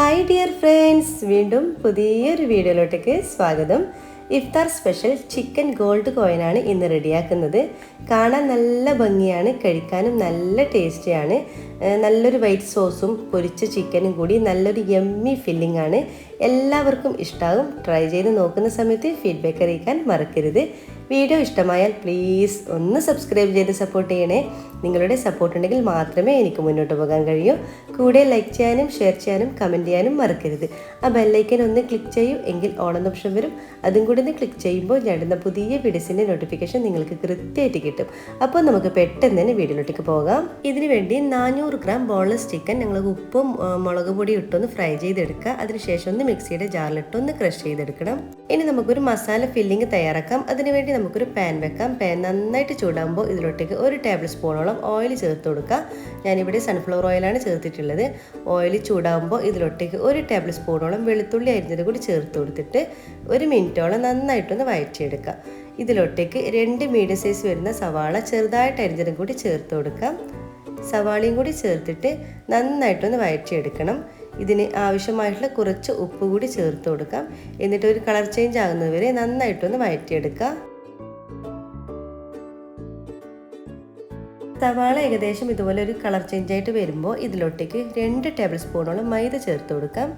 Hi dear friends, വീണ്ടും പുതിയൊരു വീഡിയോയിലോട്ടേക്ക് സ്വാഗതം. ഇഫ്താർ സ്പെഷ്യൽ ചിക്കൻ ഗോൾഡ് കോയിനാണ് ഇന്ന് റെഡിയാക്കുന്നത്. കാണാൻ നല്ല ഭംഗിയാണ്, കഴിക്കാനും നല്ല ടേസ്റ്റിയാണ്. നല്ലൊരു വൈറ്റ് സോസും പൊരിച്ച ചിക്കനും കൂടി നല്ലൊരു യമ്മി ഫില്ലിംഗ് ആണ്. എല്ലാവർക്കും ഇഷ്ടമാകും. ട്രൈ ചെയ്ത് നോക്കുന്ന സമയത്ത് ഫീഡ്ബാക്ക് അറിയിക്കാൻ മറക്കരുത്. വീഡിയോ ഇഷ്ടമായാൽ പ്ലീസ് ഒന്ന് സബ്സ്ക്രൈബ് ചെയ്ത് സപ്പോർട്ട് ചെയ്യണേ. നിങ്ങളുടെ സപ്പോർട്ട് ഉണ്ടെങ്കിൽ മാത്രമേ എനിക്ക് മുന്നോട്ട് പോകാൻ കഴിയൂ. കൂടെ ലൈക്ക് ചെയ്യാനും ഷെയർ ചെയ്യാനും കമൻറ്റ് ചെയ്യാനും മറക്കരുത്. ആ ബെല്ലൈക്കൻ ഒന്ന് ക്ലിക്ക് ചെയ്യൂ, എങ്കിൽ ഓൺ ഓപ്ഷൻ വരും. അതും കൂടി ഒന്ന് ക്ലിക്ക് ചെയ്യുമ്പോൾ ഞാനിടുന്ന പുതിയ വീഡിയോസിൻ്റെ നോട്ടിഫിക്കേഷൻ നിങ്ങൾക്ക് കൃത്യമായിട്ട് കിട്ടും. അപ്പോൾ നമുക്ക് പെട്ടെന്ന് തന്നെ വീഡിയോയിലോട്ടേക്ക് പോകാം. ഇതിനു വേണ്ടി 400 ഗ്രാം ബോൺലെസ് ചിക്കൻ ഞങ്ങൾ ഉപ്പും മുളക് പൊടി ഇട്ടൊന്ന് ഫ്രൈ ചെയ്തെടുക്കുക. അതിനുശേഷം ഒന്ന് മിക്സിയുടെ ജാറിലിട്ടൊന്ന് ക്രഷ് ചെയ്തെടുക്കണം. ഇനി നമുക്കൊരു മസാല ഫില്ലിംഗ് തയ്യാറാക്കാം. അതിനുവേണ്ടി നമുക്കൊരു പാൻ വെക്കാം. പാൻ നന്നായിട്ട് ചൂടാകുമ്പോൾ ഇതിലോട്ടേക്ക് 1 ടേബിൾ സ്പൂണോളം ഓയിൽ ചേർത്ത് കൊടുക്കുക. ഞാനിവിടെ സൺഫ്ലവർ ഓയിലാണ് ചേർത്തിട്ടുള്ളത്. ഓയിൽ ചൂടാകുമ്പോൾ ഇതിലോട്ടേക്ക് 1 ടേബിൾ സ്പൂണോളം വെളുത്തുള്ളി അരിഞ്ഞത് കൂടി ചേർത്ത് കൊടുത്തിട്ട് 1 മിനിറ്റോളം നന്നായിട്ടൊന്ന് വഴറ്റിയെടുക്കുക. ഇതിലോട്ടേക്ക് 2 മീഡിയം സൈസ് വരുന്ന സവാള ചെറുതായിട്ട് അരിഞ്ഞതും കൂടി ചേർത്ത് കൊടുക്കാം. സവാളയും കൂടി ചേർത്തിട്ട് നന്നായിട്ടൊന്ന് വഴറ്റിയെടുക്കണം. ഇതിന് ആവശ്യമായിട്ടുള്ള കുറച്ച് ഉപ്പ് കൂടി ചേർത്ത് കൊടുക്കാം. എന്നിട്ട് ഒരു കളർ ചേഞ്ച് ആകുന്നത് വരെ നന്നായിട്ടൊന്ന് വഴറ്റിയെടുക്കുക. സവാള ഏകദേശം ഇതുപോലെ ഒരു കളർ ചേഞ്ച് ആയിട്ട് വരുമ്പോൾ ഇതിലോട്ടേക്ക് 2 ടേബിൾ സ്പൂണോളം മൈദ ചേർത്ത് കൊടുക്കാം.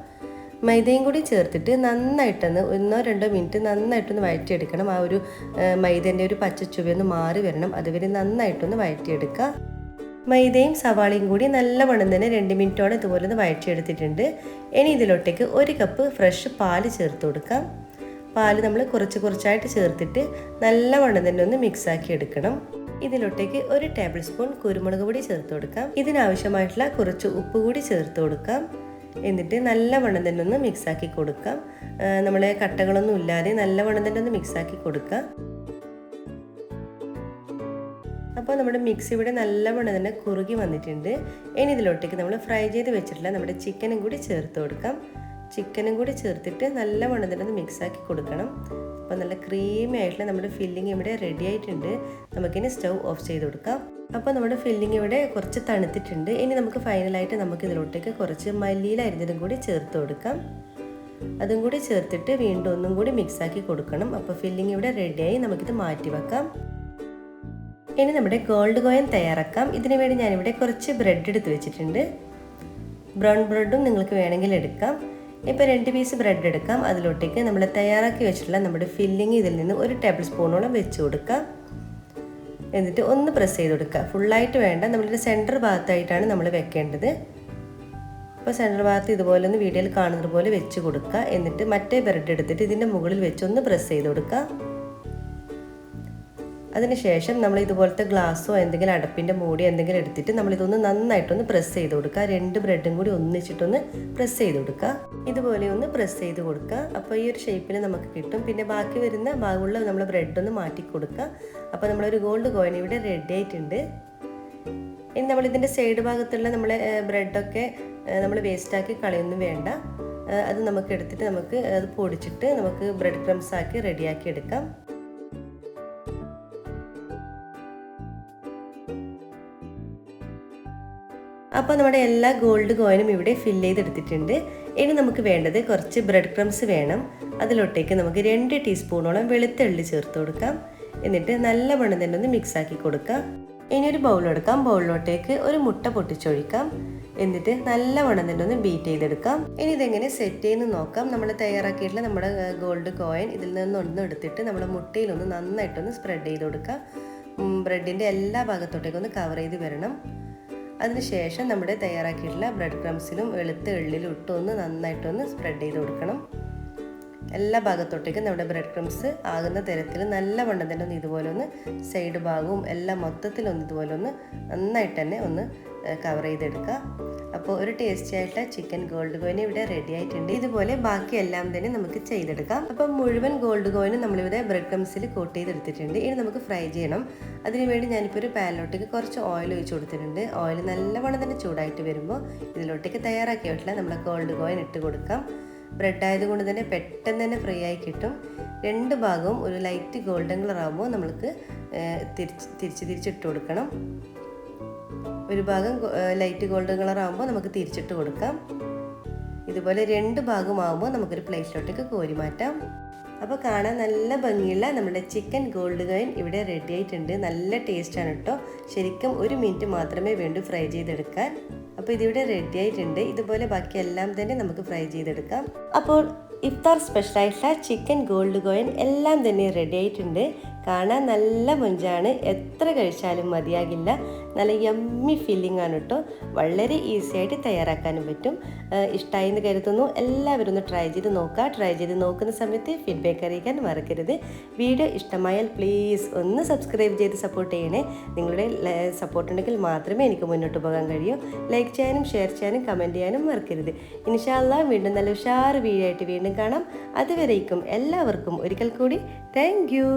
മൈദയും കൂടി ചേർത്തിട്ട് നന്നായിട്ടൊന്ന് 1-2 മിനിറ്റ് നന്നായിട്ടൊന്ന് വഴറ്റിയെടുക്കണം. ആ ഒരു മൈദേൻ്റെ ഒരു പച്ചച്ചുവയൊന്ന് മാറി വരണം. അതുവരെ നന്നായിട്ടൊന്ന് വഴറ്റിയെടുക്കുക. മൈദയും സവാളയും കൂടി നല്ലവണ്ണം തന്നെ 2 മിനിറ്റോളം ഇതുപോലെ ഒന്ന് വഴറ്റിയെടുത്തിട്ടുണ്ട്. ഇനി ഇതിലോട്ടേക്ക് 1 കപ്പ് ഫ്രഷ് പാല് ചേർത്ത് കൊടുക്കാം. പാല് നമ്മൾ കുറച്ചായിട്ട് ചേർത്തിട്ട് നല്ലവണ്ണം തന്നെ ഒന്ന് മിക്സാക്കി എടുക്കണം. ഇതിലോട്ടേക്ക് 1 ടേബിൾ സ്പൂൺ കുരുമുളക് പൊടി ചേർത്ത് കൊടുക്കാം. ഇതിനാവശ്യമായിട്ടുള്ള കുറച്ച് ഉപ്പ് കൂടി ചേർത്ത് കൊടുക്കാം. എന്നിട്ട് നല്ലവണ്ണം തന്നെ ഒന്ന് മിക്സാക്കി കൊടുക്കാം. നമ്മളെ കട്ടകളൊന്നും ഇല്ലാതെ നല്ലവണ്ണം തന്നെ ഒന്ന് മിക്സാക്കി കൊടുക്കാം. അപ്പോൾ നമ്മുടെ മിക്സ് ഇവിടെ നല്ലവണ്ണം തന്നെ കുറുകി വന്നിട്ടുണ്ട്. ഇനി ഇതിലോട്ടേക്ക് നമ്മൾ ഫ്രൈ ചെയ്ത് വെച്ചിട്ടുള്ള നമ്മുടെ ചിക്കനും കൂടി ചേർത്ത് കൊടുക്കാം. ചിക്കനും കൂടി ചേർത്തിട്ട് നല്ലവണ്ണം തന്നെ ഒന്ന് മിക്സാക്കി കൊടുക്കണം. അപ്പോൾ നല്ല ക്രീമി ആയിട്ടുള്ള നമ്മുടെ ഫില്ലിങ് ഇവിടെ റെഡി ആയിട്ടുണ്ട്. നമുക്കിനി സ്റ്റൗ ഓഫ് ചെയ്ത് കൊടുക്കാം. അപ്പോൾ നമ്മുടെ ഫില്ലിങ് ഇവിടെ കുറച്ച് തണുത്തിട്ടുണ്ട്. ഇനി നമുക്ക് ഫൈനലായിട്ട് നമുക്ക് ഇതിലോട്ടേക്ക് കുറച്ച് മല്ലിയില അരിഞ്ഞതും കൂടി ചേർത്ത് കൊടുക്കാം. അതും കൂടി ചേർത്തിട്ട് വീണ്ടും ഒന്നും കൂടി മിക്സാക്കി കൊടുക്കണം. അപ്പോൾ ഫില്ലിങ് ഇവിടെ റെഡിയായി. നമുക്കിത് മാറ്റി വെക്കാം. ഇനി നമ്മുടെ ഗോൾഡ് കോയിൻ തയ്യാറാക്കാം. ഇതിനു വേണ്ടി ഞാനിവിടെ കുറച്ച് ബ്രെഡ് എടുത്ത് വെച്ചിട്ടുണ്ട്. ബ്രൗൺ ബ്രെഡും നിങ്ങൾക്ക് വേണമെങ്കിൽ എടുക്കാം. ഇപ്പോൾ 2 പീസ് ബ്രെഡ് എടുക്കാം. അതിലോട്ടേക്ക് നമ്മൾ തയ്യാറാക്കി വെച്ചിട്ടുള്ള നമ്മുടെ ഫില്ലിങ് ഇതിൽ നിന്ന് 1 ടേബിൾ സ്പൂണോളം വെച്ച് കൊടുക്കാം. എന്നിട്ട് ഒന്ന് പ്രസ് ചെയ്ത് കൊടുക്കുക. ഫുള്ളായിട്ട് വേണ്ട, നമ്മളുടെ സെൻറ്റർ ഭാഗത്തായിട്ടാണ് നമ്മൾ വെക്കേണ്ടത്. അപ്പോൾ സെൻറ്റർ ഭാഗത്ത് ഇതുപോലെ ഒന്ന് വീഡിയോയിൽ കാണുന്നത് പോലെ വെച്ച് കൊടുക്കുക. എന്നിട്ട് മറ്റേ ബ്രെഡ് എടുത്തിട്ട് ഇതിൻ്റെ മുകളിൽ വെച്ച് ഒന്ന് പ്രസ് ചെയ്ത് കൊടുക്കുക. അതിനുശേഷം നമ്മൾ ഇതുപോലത്തെ ഗ്ലാസ്സോ എന്തെങ്കിലും അടപ്പിൻ്റെ മൂടി എന്തെങ്കിലും എടുത്തിട്ട് നമ്മളിതൊന്ന് നന്നായിട്ടൊന്ന് പ്രസ് ചെയ്ത് കൊടുക്കുക. 2 ബ്രെഡും കൂടി ഒന്നിച്ചിട്ടൊന്ന് പ്രസ് ചെയ്ത് കൊടുക്കുക. ഇതുപോലെ ഒന്ന് പ്രസ് ചെയ്ത് കൊടുക്കുക. അപ്പോൾ ഈ ഒരു ഷേപ്പിൽ നമുക്ക് കിട്ടും. പിന്നെ ബാക്കി വരുന്ന ഭാഗമുള്ള നമ്മൾ ബ്രെഡൊന്ന് മാറ്റി കൊടുക്കുക. അപ്പോൾ നമ്മളൊരു ഗോൾഡ് കോയിൻ ഇവിടെ റെഡി ആയിട്ടുണ്ട്. ഇനി നമ്മളിതിൻ്റെ സൈഡ് ഭാഗത്തുള്ള നമ്മളെ ബ്രെഡൊക്കെ നമ്മൾ വേസ്റ്റാക്കി കളയൊന്നും വേണ്ട. അത് നമുക്ക് എടുത്തിട്ട് നമുക്ക് അത് പൊടിച്ചിട്ട് നമുക്ക് ബ്രെഡ് ക്രംസ് ആക്കി റെഡിയാക്കി എടുക്കാം. അപ്പോൾ നമ്മുടെ എല്ലാ ഗോൾഡ് കോയിനും ഇവിടെ ഫില്ല് ചെയ്തെടുത്തിട്ടുണ്ട്. ഇനി നമുക്ക് വേണ്ടത് കുറച്ച് ബ്രെഡ് ക്രംസ് വേണം. അതിലോട്ടേക്ക് നമുക്ക് 2 ടീസ്പൂണോളം വെളുത്ത എള്ളി ചേർത്ത് കൊടുക്കാം. എന്നിട്ട് നല്ലവണ്ണം തന്നെ ഒന്ന് മിക്സാക്കി കൊടുക്കാം. ഇനി ഒരു ബൗളെടുക്കാം. ബൗളിലോട്ടേക്ക് ഒരു മുട്ട പൊട്ടിച്ചൊഴിക്കാം. എന്നിട്ട് നല്ലവണ്ണം തന്നെ ഒന്ന് ബീറ്റ് ചെയ്തെടുക്കാം. ഇനി ഇതെങ്ങനെ സെറ്റ് ചെയ്യുന്ന നോക്കാം. നമ്മൾ തയ്യാറാക്കിയിട്ടുള്ള നമ്മുടെ ഗോൾഡ് കോയിൻ ഇതിൽ നിന്നൊന്നും എടുത്തിട്ട് നമ്മുടെ മുട്ടയിലൊന്ന് നന്നായിട്ടൊന്ന് സ്പ്രെഡ് ചെയ്ത് കൊടുക്കാം. ബ്രെഡിൻ്റെ എല്ലാ ഭാഗത്തോട്ടേക്കൊന്ന് കവർ ചെയ്ത് വരണം. അതിനുശേഷം നമ്മുടെ തയ്യാറാക്കിയിട്ടുള്ള ബ്രെഡ് ക്രംസിലും വെളുത്ത എള്ളിലും ഇട്ടൊന്ന് നന്നായിട്ടൊന്ന് സ്പ്രെഡ് ചെയ്ത് കൊടുക്കണം. എല്ലാ ഭാഗത്തോട്ടേക്കും നമ്മുടെ ബ്രെഡ് ക്രംസ് ആകുന്ന തരത്തിൽ നല്ലവണ്ണം തന്നെ ഒന്ന് ഇതുപോലെ ഒന്ന് സൈഡ് ഭാഗവും എല്ലാം മൊത്തത്തിലൊന്ന് ഇതുപോലെ ഒന്ന് നന്നായിട്ട് തന്നെ ഒന്ന് കവർ ചെയ്തെടുക്കുക. അപ്പോൾ ഒരു ടേസ്റ്റി ആയിട്ടുള്ള ചിക്കൻ ഗോൾഡ് കോയിൻ ഇവിടെ റെഡി ആയിട്ടുണ്ട്. ഇതുപോലെ ബാക്കി എല്ലാം തന്നെ നമുക്ക് ചെയ്തെടുക്കാം. അപ്പം മുഴുവൻ ഗോൾഡ് കോയിനും നമ്മളിവിടെ ബ്രെഡ് ക്രംസിൽ കോട്ട് ചെയ്തെടുത്തിട്ടുണ്ട്. ഇനി നമുക്ക് ഫ്രൈ ചെയ്യണം. അതിനുവേണ്ടി ഞാനിപ്പോൾ ഒരു പാനിലോട്ടേക്ക് കുറച്ച് ഓയിൽ ഒഴിച്ച് കൊടുത്തിട്ടുണ്ട്. ഓയിൽ നല്ലവണ്ണം തന്നെ ചൂടായിട്ട് വരുമ്പോൾ ഇതിലോട്ടേക്ക് തയ്യാറാക്കിയിട്ടുള്ള നമ്മുടെ ഗോൾഡ് കോയിൻ ഇട്ട് കൊടുക്കാം. ബ്രെഡ് ആയതുകൊണ്ട് തന്നെ പെട്ടെന്ന് തന്നെ ഫ്രൈ ആയി കിട്ടും. 2 ഭാഗവും ഒരു ലൈറ്റ് ഗോൾഡൻ കളർ ആകുമ്പോൾ നമ്മൾക്ക് തിരിച്ചിട്ട് കൊടുക്കണം. ഒരു ഭാഗം ലൈറ്റ് ഗോൾഡൻ കളർ ആകുമ്പോൾ നമുക്ക് തിരിച്ചിട്ട് കൊടുക്കാം. ഇതുപോലെ 2 ഭാഗമാകുമ്പോൾ നമുക്കൊരു പ്ലേറ്റിലോട്ടേക്ക് കോരി മാറ്റാം. അപ്പോൾ കാണാൻ നല്ല ഭംഗിയുള്ള നമ്മുടെ ചിക്കൻ ഗോൾഡ് കോയിൻ ഇവിടെ റെഡി ആയിട്ടുണ്ട്. നല്ല ടേസ്റ്റാണ് കേട്ടോ. ശരിക്കും 1 മിനിറ്റ് മാത്രമേ വേണ്ടൂ ഫ്രൈ ചെയ്തെടുക്കാൻ. അപ്പോൾ ഇതിവിടെ റെഡി ആയിട്ടുണ്ട്. ഇതുപോലെ ബാക്കി എല്ലാം തന്നെ നമുക്ക് ഫ്രൈ ചെയ്തെടുക്കാം. അപ്പോൾ ഇഫ്താർ സ്പെഷ്യലായിട്ടുള്ള ചിക്കൻ ഗോൾഡ് കോയിൻ എല്ലാം തന്നെ റെഡി ആയിട്ടുണ്ട്. കാണാൻ നല്ല മൊഞ്ചാണ്, എത്ര കഴിച്ചാലും മതിയാകില്ല. നല്ല യമ്മി ഫീലിംഗ് ആണ് കേട്ടോ. വളരെ ഈസി ആയിട്ട് തയ്യാറാക്കാനും പറ്റും. ഇഷ്ടമായി എന്ന് കരുതുന്നു. എല്ലാവരും ഒന്ന് ട്രൈ ചെയ്ത് നോക്കുക. ട്രൈ ചെയ്ത് നോക്കുന്ന സമയത്ത് ഫീഡ്ബാക്ക് അറിയിക്കാൻ മറക്കരുത്. വീഡിയോ ഇഷ്ടമായാൽ പ്ലീസ് ഒന്ന് സബ്സ്ക്രൈബ് ചെയ്ത് സപ്പോർട്ട് ചെയ്യണേ. നിങ്ങളുടെ സപ്പോർട്ട് ഉണ്ടെങ്കിൽ മാത്രമേ എനിക്ക് മുന്നോട്ട് പോകാൻ കഴിയൂ. ലൈക്ക് ചെയ്യാനും ഷെയർ ചെയ്യാനും കമൻറ്റ് ചെയ്യാനും മറക്കരുത്. ഇൻഷാ അല്ലാഹ് വീണ്ടും നല്ല ഉഷാർ വീഡിയോ ആയിട്ട് വീണ്ടും കാണാം. അതുവരേക്കും എല്ലാവർക്കും ഒരിക്കൽ കൂടി താങ്ക് യു.